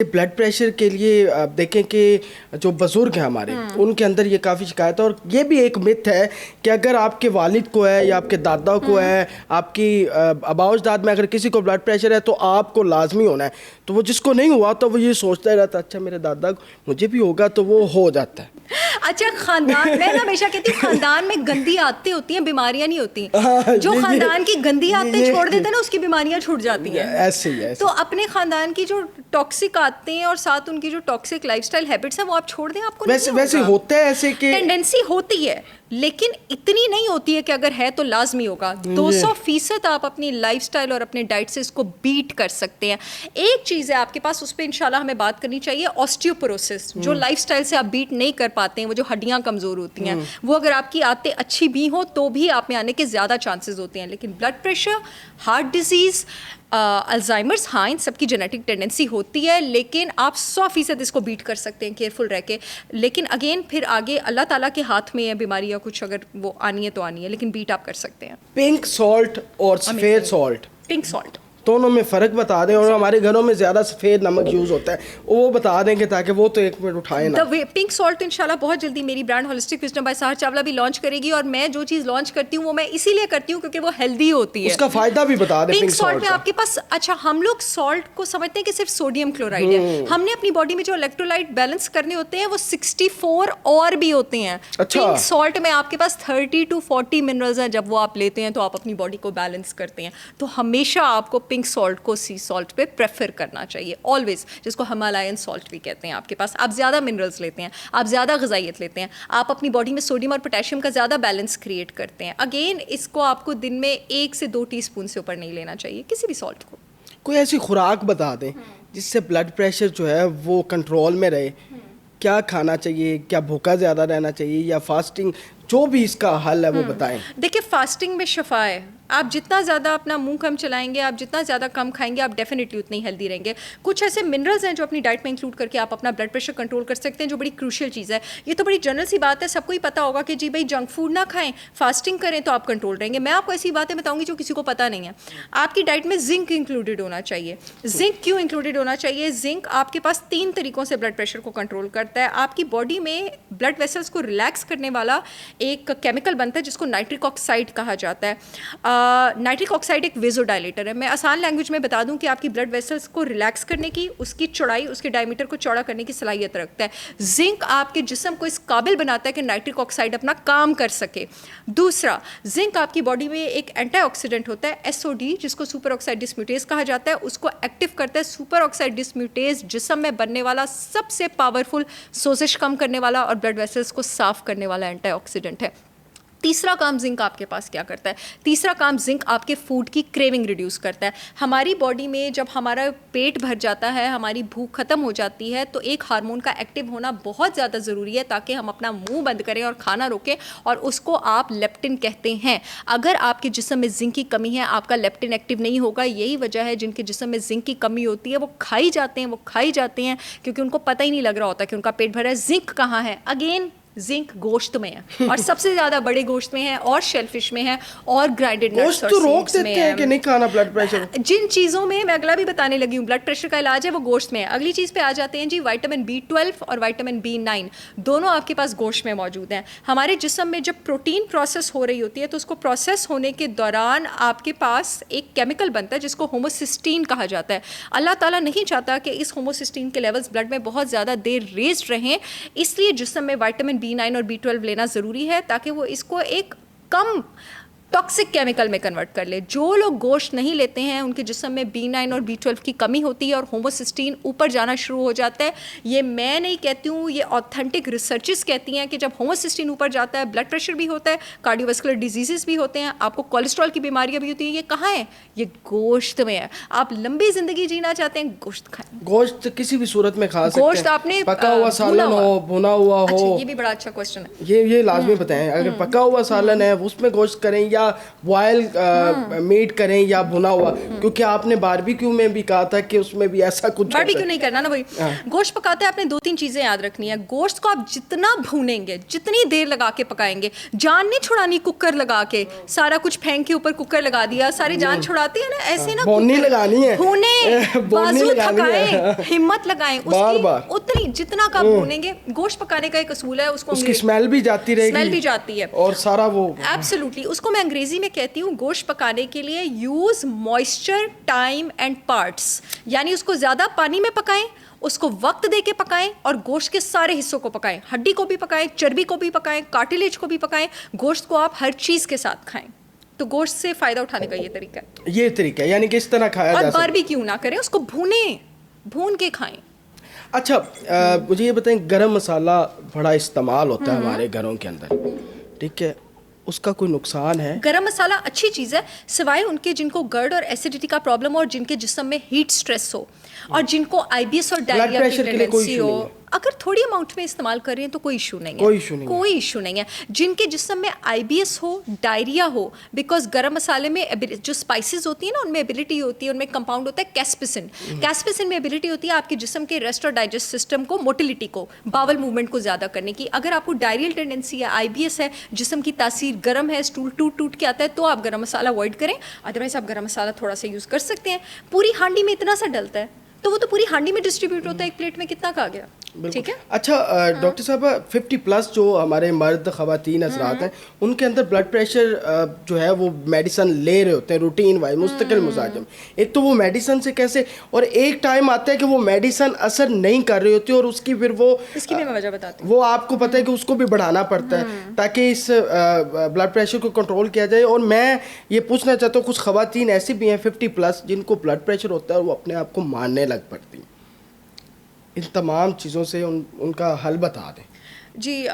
Blood pressure کے لیے آپ دیکھیں کہ جو بزرگ ہیں ہمارے ان کے اندر یہ کافی شکایت ہے، اور یہ بھی ایک مت ہے کہ اگر آپ کے والد کو ہے یا آپ کے دادا کو ہے، آپ کی آباء و اجداد میں اگر کسی کو بلڈ پریشر ہے تو آپ کو لازمی ہونا ہے. تو وہ جس کو نہیں ہوا تو وہ یہ سوچتا ہی رہتا اچھا میرے دادا کو مجھے بھی ہوگا، تو وہ ہو جاتا ہے. اچھا خاندان، میں ہمیشہ کہتی ہوں خاندان میں گندی عادتیں ہوتی ہیں، بیماریاں نہیں ہوتی. جو خاندان کی گندی عادتیں چھوڑ دیتے ہیں نا اس کی بیماریاں چھوٹ جاتی ہیں. ایسے ہی. تو اپنے خاندان کی جو ٹاکسک عادتیں ہیں اور ساتھ ان کی جو ٹاکسک لائف اسٹائل ہیبٹس ہیں وہ آپ چھوڑ دیں. آپ کو ویسے ہوتا ہے ایسے کہ ٹینڈنسی ہوتی ہے لیکن اتنی نہیں ہوتی ہے کہ اگر ہے تو لازمی ہوگا. 200% آپ اپنی لائف اسٹائل اور اپنے ڈائٹ سے اس کو بیٹ کر سکتے ہیں. ایک چیز ہے آپ کے پاس، اس پہ انشاءاللہ ہمیں بات کرنی چاہیے، آسٹیوپوروسس. جو لائف اسٹائل سے آپ بیٹ نہیں کر پاتے ہیں، وہ جو ہڈیاں کمزور ہوتی ہیں، وہ اگر آپ کی عادتیں اچھی بھی ہوں تو بھی آپ میں آنے کے زیادہ چانسز ہوتے ہیں. لیکن blood pressure, heart disease, Alzheimer's, ہاں ان سب کی جینیٹک ٹینڈنسی ہوتی ہے، لیکن آپ 100% اس کو بیٹ کر سکتے ہیں کیئرفل رہ کے. لیکن اگین پھر آگے اللہ تعالیٰ کے ہاتھ میں ہے بیماری یا کچھ، اگر وہ آنی ہے تو آنی ہے، لیکن بیٹ آپ کر سکتے ہیں. پنک سالٹ اور سفید سالٹ، پنک سالٹ دونوں میں فرق بتا دیں. اور ہمارے گھروں میں زیادہ سفید نمک یوز ہوتا ہے، وہ بتا دیں کہ تاکہ وہ تو ایک منٹ اٹھائے نا. پنک سالٹ انشاءاللہ بہت جلدی میری برانڈ ہولسٹک وزڈم بائی سہر چاولہ بھی لانچ کرے گی. اور میں جو چیز لانچ کرتی ہوں وہ میں اسی لیے کرتی ہوں کیونکہ وہ ہیلدی ہوتی ہے. اس کا فائدہ بھی بتا دیں. پنک سالٹ میں آپ کے پاس، اچھا ہم لوگ سالٹ کو سمجھتے ہیں کہ صرف سوڈیم کلورائڈ ہے. ہم نے اپنی باڈی میں جو الیکٹرولائٹ بیلنس کرنے ہوتے ہیں وہ 64 اور بھی ہوتے ہیں. پنک سالٹ میں آپ کے پاس 30 to 40 منرلز ہیں. جب وہ آپ لیتے ہیں تو آپ اپنی باڈی کو بیلنس کرتے ہیں. تو ہمیشہ آپ کو پنک سالٹ کو سی سالٹ پہ پریفر کرنا چاہیے آلویز، جس کو ہمالائن سالٹ بھی کہتے ہیں. آپ کے پاس آپ زیادہ منرلز لیتے ہیں، آپ زیادہ غذائیت لیتے ہیں، آپ اپنی باڈی میں سوڈیم اور پوٹیشیم کا زیادہ بیلنس کریٹ کرتے ہیں. اگین اس کو آپ کو دن میں 1 سے 2 ٹی اسپون سے اوپر نہیں لینا چاہیے کسی بھی سالٹ کو. کوئی ایسی خوراک بتا دیں جس سے بلڈ پریشر جو ہے وہ کنٹرول میں رہے. کیا کھانا چاہیے؟ کیا بھوکا زیادہ رہنا چاہیے یا فاسٹنگ؟ جو بھی اس کا حل ہے وہ بتائیں. دیکھیں فاسٹنگ میں شفا ہے. آپ جتنا زیادہ اپنا منہ کم چلائیں گے، آپ جتنا زیادہ کم کھائیں گے، آپ ڈیفینیٹلی اتنے ہی ہیلدی رہیں گے. کچھ ایسے منرلز ہیں جو اپنی ڈائٹ میں انکلوڈ کر کے آپ اپنا بلڈ پریشر کنٹرول کر سکتے ہیں، جو بڑی کروشل چیز ہے. یہ تو بڑی جنرل سی بات ہے، سب کو ہی پتہ ہوگا کہ جی بھائی جنک فوڈ نہ کھائیں، فاسٹنگ کریں تو آپ کنٹرول رہیں گے. میں آپ کو ایسی باتیں بتاؤں گی جو کسی کو پتہ نہیں ہے. آپ کی ڈائٹ میں زنک انکلوڈیڈ ہونا چاہیے. زنک کیوں انکلوڈیڈ ہونا چاہیے؟ زنک آپ کے پاس 3 طریقوں سے بلڈ پریشر کو کنٹرول کرتا ہے. آپ کی باڈی میں بلڈ ویسلز کو ریلیکس کرنے والا ایک کیمیکل بنتا ہے جس کو نائٹرک آکسائڈ کہا جاتا ہے. نائٹرک آکسائڈ ایک ویزو ڈائلیٹر ہے. میں آسان لینگویج میں بتا دوں کہ آپ کی بلڈ ویسلز کو ریلیکس کرنے کی، اس کی چوڑائی، اس کے ڈائمیٹر کو چوڑا کرنے کی صلاحیت رکھتا ہے. زنک آپ کے جسم کو اس قابل بناتا ہے کہ نائٹرک آکسائڈ اپنا کام کر سکے. دوسرا، زنک آپ کی باڈی میں ایک اینٹی آکسیڈنٹ ہوتا ہے SOD، جس کو سپر آکسائڈ ڈسمیوٹیز کہا جاتا ہے. اس کو ایکٹیو کرتا ہے. سپر آکسائڈ ڈسمیوٹیز جسم میں بننے والا سب سے پاورفل، سوزش کم کرنے والا اور بلڈ ویسلز کو صاف کرنے والا اینٹی آکسیڈنٹ ہے. تیسرا کام زنک آپ کے پاس کیا کرتا ہے؟ تیسرا کام زنک آپ کے فوڈ کی کریونگ ریڈیوس کرتا ہے. ہماری باڈی میں جب ہمارا پیٹ بھر جاتا ہے، ہماری بھوک ختم ہو جاتی ہے، تو ایک ہارمون کا ایکٹیو ہونا بہت زیادہ ضروری ہے تاکہ ہم اپنا منہ بند کریں اور کھانا روکیں، اور اس کو آپ لیپٹن کہتے ہیں. اگر آپ کے جسم میں زنک کی کمی ہے، آپ کا لیپٹن ایکٹیو نہیں ہوگا. یہی وجہ ہے جن کے جسم میں زنک کی کمی ہوتی ہے وہ کھائی جاتے ہیں کیونکہ ان کو پتہ ہی نہیں لگ رہا ہوتا کہ ان کا پیٹ بھرا ہے. زنک کہاں ہے؟ اگین زنک گوشت میں ہے، اور سب سے زیادہ بڑے گوشت میں ہے، اور شیل فش میں ہے، اور گرائنڈڈ نٹس اور روک دیتے ہیں کہ نہیں کھانا بلڈ پریشر. جن چیزوں میں میں اگلا بھی بتانے لگی ہوں بلڈ پریشر کا علاج ہے وہ گوشت میں ہے. اگلی چیز پہ آ جاتے ہیں جی. وائٹامن B12 اور وائٹامن B9 دونوں آپ کے پاس گوشت میں موجود ہیں. ہمارے جسم میں جب پروٹین پروسیس ہو رہی ہوتی ہے تو اس کو پروسیس ہونے کے دوران آپ کے پاس ایک کیمیکل بنتا ہے جس کو ہوموسسٹین کہا جاتا ہے. اللہ تعالیٰ نہیں چاہتا کہ اس ہوموسسٹین کے لیولز بلڈ میں بہت زیادہ دیر ریزڈ رہیں، اس لیے جسم میں وائٹامن B9 اور B12 لینا ضروری ہے تاکہ وہ اس کو ایک کم ٹاکسک کیمیکل میں کنورٹ کر لے. جو لوگ گوشت نہیں لیتے ہیں ان کے جسم میں B9 اور B12 کی کمی ہوتی ہے اور ہوموسسٹین اوپر جانا شروع ہو جاتا ہے. یہ میں نہیں کہتی ہوں، یہ آتھینٹک ریسرچز کہتی ہیں کہ جب ہوموسسٹین اوپر جاتا ہے بلڈ پریشر بھی ہوتا ہے، کارڈیو ویسکولر ڈیزیزز بھی ہوتے ہیں، آپ کو کولیسٹرول کی بیماریاں بھی ہوتی ہیں. یہ کہاں ہے؟ یہ گوشت میں ہے. آپ لمبی زندگی جینا چاہتے ہیں، گوشت کھائیں. گوشت کسی بھی صورت میں کھا سکتے ہیں. گوشت آپ نے پکا ہوا سالن ہو، بھنا ہوا ہو. یہ بھی بڑا اچھا کوسچن ہے. یہ لازمی بتائیں. اگر پکا ہوا سالن ہے اس میں گوشت کریں یا یا بوائل میٹ کریں یا بھنا ہوا, کیونکہ آپ نے باربیکیو میں بھی کہا تھا کہ اس میں بھی ایسا کچھ باربیکیو نہیں کرنا نا. وہی گوشت پکاتے ہیں آپ نے 2-3 چیزیں یاد رکھنی ہے. گوشت کو آپ جتنا بھونیں گے, جتنی دیر لگا کے پکائیں گے, جان نہیں چھڑانی کوکر لگا کے سارا کچھ پھینک کے اوپر کوکر لگا دیا, ساری جان چھڑاتی ہے نا, ایسے نا بونی لگانی ہے, بھونے, بازو تھکائیں, ہمت لگائیں, اتنی جتنا کا بھونیں گے. گوشت پکانے کا ایک اصول ہے, اس کو کی اسمیل بھی جاتی رہے گی, اسمیل بھی جاتی ہے اور سارا وہ ایبسولوٹلی. اس کو میں انگریزی میں کہتی ہوں گوشت پکانے کے لیے use moisture, time and parts. یعنی اس کو زیادہ پانی میں پکائیں, اس کو وقت دے کے پکائیں, اور گوشت کے سارے حصوں کو پکائیں. ہڈی کو بھی پکائیں, چربی کو بھی پکائیں, کارٹلیج کو بھی پکائیں. گوشت کو آپ ہر چیز کے ساتھ کھائیں. تو گوشت سے فائدہ اٹھانے کا یہ طریقہ ہے, یہ طریقہ ہے, یعنی کہ اس طرح کھایا جا سکتا ہے. اور باربیکیو نہ کریں, اس کو بھونیں, بھون کے کھائیں. اچھا مجھے یہ بتائیں, گرم مسالہ بڑا استعمال ہوتا ہے ہمارے گھروں کے اندر, ٹھیک ہے, اس کا کوئی نقصان ہے؟ گرم مسالہ اچھی چیز ہے, سوائے ان کے جن کو گرڈ اور ایسیڈیٹی کا پرابلم ہو, اور جن کے جسم میں ہیٹ سٹریس ہو, اور جن کو آئی بی ایس اور ڈائریا کی ٹینڈنسی ہو. اگر تھوڑی اماؤنٹ میں استعمال کر رہے ہیں تو کوئی ایشو نہیں ہے, کوئی ایشو نہیں ہے. جن کے جسم میں آئی بی ایس ہو, ڈائریا ہو, بیکاز گرم مسالے میں جو اسپائسیز ہوتی ہیں نا, ان میں ایبلٹی ہوتی ہے, ان میں کمپاؤنڈ ہوتا ہے کیسپسن. کیسپسن میں ایبلٹی ہوتی ہے آپ کے جسم کے ریسٹ اور ڈائجسٹ سسٹم کو, موٹیلٹی کو, باول موومنٹ کو زیادہ کرنے کی. اگر آپ کو ڈائریل ٹینڈنسی ہے, آئی بی ایس ہے, جسم کی تاثیر گرم ہے, اسٹول ٹوٹ کے آتا ہے, تو آپ گرم مسالہ اوائڈ کریں. ادروائز آپ گرم مسالہ تھوڑا سا یوز کر سکتے ہیں. پوری ہانڈی میں اتنا سا ڈلتا ہے تو وہ تو پوری ہانڈی میں ڈسٹریبیوٹ ہوتا ہے, ایک پلیٹ میں کتنا کا گیا, ٹھیک ہے. اچھا ڈاکٹر صاحب, 50+ جو ہمارے مرد خواتین حضرات ہیں, ان کے اندر بلڈ پریشر جو ہے وہ میڈیسن لے رہے ہوتے ہیں روٹین وائز, مستقل مزاجم. ایک تو وہ میڈیسن سے کیسے, اور ایک ٹائم آتا ہے کہ وہ میڈیسن اثر نہیں کر رہی ہوتی, اور اس کی پھر وہ, اس کی بھی میں وجہ بتاتی ہوں, وہ آپ کو پتہ ہے کہ اس کو بھی بڑھانا پڑتا ہے تاکہ اس بلڈ پریشر کو کنٹرول کیا جائے. اور میں یہ پوچھنا چاہتا ہوں, کچھ خواتین ایسی بھی ہیں 50+ جن کو بلڈ پریشر ہوتا ہے اور وہ اپنے آپ کو مارنے لگ پڑتی ہیں. ان تمام چیزوں سے ان کا حل بتا دیں. جی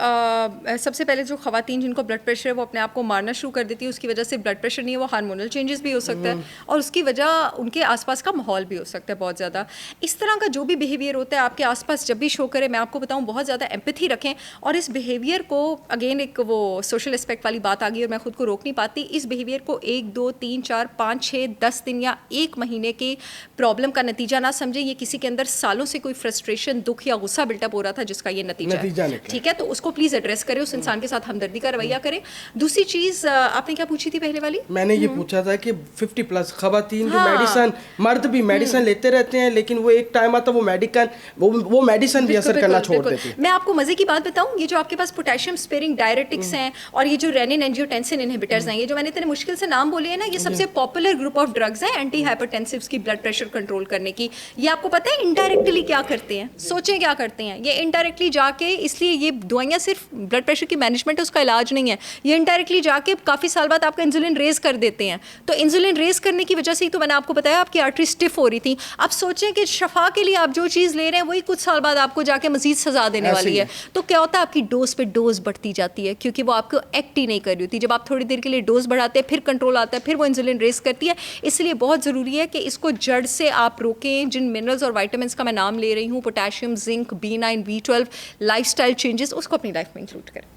سب سے پہلے جو خواتین جن کو بلڈ پریشر ہے وہ اپنے آپ کو مارنا شروع کر دیتی ہے, اس کی وجہ سے بلڈ پریشر نہیں ہے, وہ ہارمونل چینجز بھی ہو سکتا ہے, اور اس کی وجہ ان کے آس پاس کا ماحول بھی ہو سکتا ہے بہت زیادہ. اس طرح کا جو بھی بیہیویئر ہوتا ہے آپ کے آس پاس جب بھی شو کرے, میں آپ کو بتاؤں بہت زیادہ ایمپتھی رکھیں. اور اس بیہیویئر کو, اگین ایک وہ سوشل اسپیکٹ والی بات آ گئی اور میں خود کو روک نہیں پاتی, اس بیہیویئر کو 1 2 3 4 5 6 10 دن یا 1 مہینے کی پرابلم کا نتیجہ نہ سمجھیں. یہ کسی کے اندر سالوں سے کوئی فرسٹریشن, دکھ یا غصہ بلٹ اپ ہو رہا تھا جس کا یہ نتیجہ ہے, ٹھیک ہے. تو اس کو پلیز ایڈریس کریں, اس انسان کے ساتھ ہمدردی کا رویہ کریں. دوسری چیز آپ نے کیا پوچھی تھی پہلے والی؟ میں نے یہ پوچھا تھا کہ 50+ خواتین جو میڈیسن, مرد بھی میڈیسن لیتے رہتے ہیں, لیکن وہ ایک ٹائم آتا ہے وہ میڈیسن بھی اثر کرنا چھوڑ دیتی ہے. میں آپ کو مزے کی بات بتاؤں, یہ جو آپ کے پاس پوٹیشیم اسپیرنگ ڈائریٹکس ہیں, اور یہ جو رینن اینجیوٹینسن انہیبیٹرز ہیں, یہ جو میں نے اتنے مشکل سے نام بولے ہیں نا, یہ سب سے پاپولر گروپ آف ڈرگز ہیں اینٹی ہائپرٹینسیوز کی, بلڈ پریشر کنٹرول کرنے کی. یہ آپ کو پتہ ہے انڈائریکٹلی کیا کرتے ہیں؟ سوچیں کیا کرتے ہیں یہ انڈائریکٹلی جا کے, اس لیے یہ دوائیاں صرف بلڈ پریشر کی مینجمنٹ ہے, اس کا علاج نہیں ہے. یہ انڈائریکٹلی جا کے کافی سال بعد آپ کا انسولین ریز کر دیتے ہیں. تو انسولین ریز کرنے کی وجہ سے ہی تو میں نے آپ کو بتایا آپ کی آرٹری اسٹف ہو رہی تھی. اب سوچیں کہ شفا کے لیے آپ جو چیز لے رہے ہیں وہی کچھ سال بعد آپ کو جا کے مزید سزا دینے والی ہے. تو کیا ہوتا ہے, آپ کی ڈوز پہ ڈوز بڑھتی جاتی ہے, کیونکہ وہ آپ کو ایکٹ ہی نہیں کر رہی ہوتی. جب آپ تھوڑی دیر کے لیے ڈوز بڑھاتے ہیں, پھر کنٹرول آتا ہے, پھر وہ انسولین ریز کرتی ہے. اس لیے بہت ضروری ہے کہ اس کو جڑ سے آپ روکیں. جن منرلز اور وائٹامنس کا میں نام لے رہی ہوں, potassium, zinc, B9, B12, lifestyle changes, اس کو اپنی لائف میں انکلوڈ کریں.